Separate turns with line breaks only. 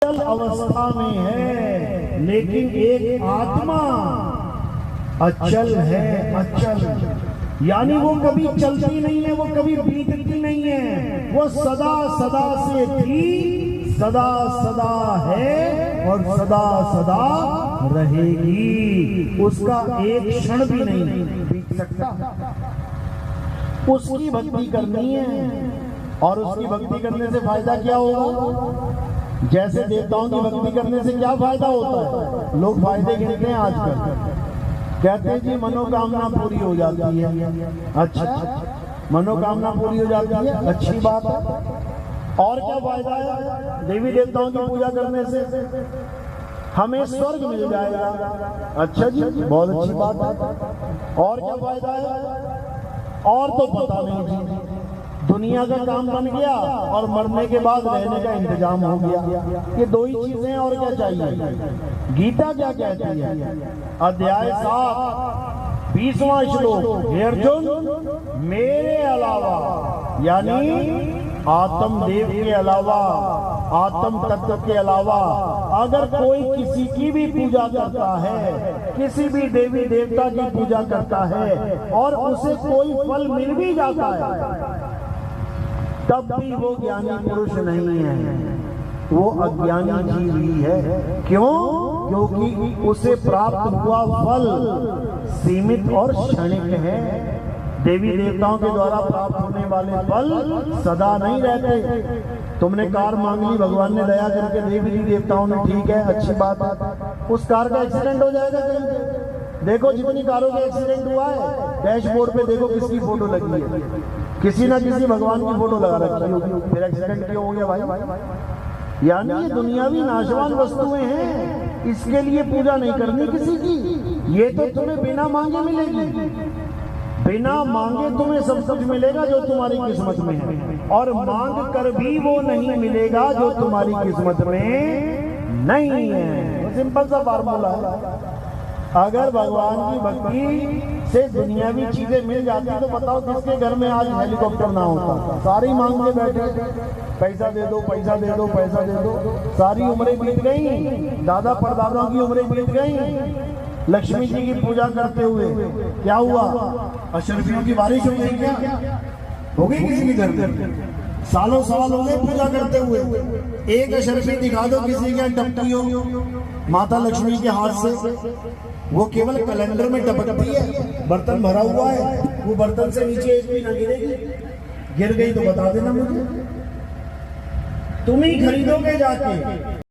अचल अवस्था में है, लेकिन एक आत्मा अचल है। अचल यानी वो कभी चलती नहीं है, वो कभी बीतती नहीं है, वो सदा सदा से थी, सदा सदा है और सदा सदा रहेगी। उसका एक क्षण भी नहीं बीत सकता। उसकी भक्ति करनी है, और उसकी भक्ति करने से फायदा क्या होगा? जैसे देवताओं की भक्ति करने से क्या फायदा होता है? लोग फायदे गिनते हैं आजकल, कहते हैं जी मनोकामना पूरी हो जाती है। अच्छा, मनोकामना पूरी हो जाती है, अच्छी बात है। और क्या फायदा है? देवी देवताओं की पूजा करने से हमें स्वर्ग मिल जाएगा। अच्छा जी, बहुत अच्छी बात है। और क्या फायदा है? और तो पता नहीं जी, दुनिया का काम बन गया और मरने के बाद रहने का इंतजाम हो गया। ये दो ही चीजें, और क्या चाहिए? गीता क्या कहती है? अध्याय 7 20वां श्लोक, हे अर्जुन, मेरे अलावा यानी आत्म देव के अलावा, आत्म तत्व के अलावा अगर कोई किसी की भी पूजा करता है, किसी भी देवी देवता की पूजा करता है और उसे कोई फल मिल भी जाता है, तब भी वो ज्ञानी पुरुष नहीं है, वो अज्ञानी जीव ही है। क्यों? क्योंकि उसे प्राप्त हुआ फल सीमित और क्षणिक है। देवी देवताओं के द्वारा प्राप्त होने वाले फल सदा नहीं रहते। तुमने कार मांग ली, भगवान ने दया करके देवी देवताओं ने, ठीक है, अच्छी बात है, उस कार का एक्सीडेंट हो जाएगा कहीं। देखो जितनी कारों का एक्सीडेंट हुआ है, डैशबोर्ड पे देखो किसकी फोटो लगी है, किसी ना किसी भगवान की फोटो लगा रखी होगी, फिर एक्सीडेंट क्यों हो गया भाई? यानी ये दुनियावी नाशवान वस्तुएं हैं, इसके लिए पूजा नहीं करनी किसी की। ये तो तुम्हें बिना मांगे मिलेगी, बिना मांगे तुम्हें सब कुछ मिलेगा जो तुम्हारी किस्मत में है, और मांग कर भी वो नहीं मिलेगा जो तुम्हारी किस्मत में नहीं है। सिंपल सा फार्मूला है। अगर भगवान की भक्ति से दुनियावी चीजें मिल जाती तो बताओ किसके घर में आज हेलीकॉप्टर ना होता? सारी मांग के बैठे, पैसा दे दो, पैसा दे दो, पैसा दे दो। सारी उम्रें बीत गई, दादा परदादाओं की उम्रें बीत गई, लक्ष्मी जी की पूजा करते हुए क्या हुआ? अशरफियों की बारिश हो गई। क्या हो गई किसी के घर में? सालों साल हो गए पूजा करते हुए, एक अशरफी दिखा दो किसी के टपकी हो माता लक्ष्मी के हाथ से, वो केवल कैलेंडर में टपकती है। बर्तन भरा हुआ है, वो बर्तन से नीचे एक भी ना गिरेगी, गिर गई तो बता देना मुझे, तुम ही खरीदोगे जाके।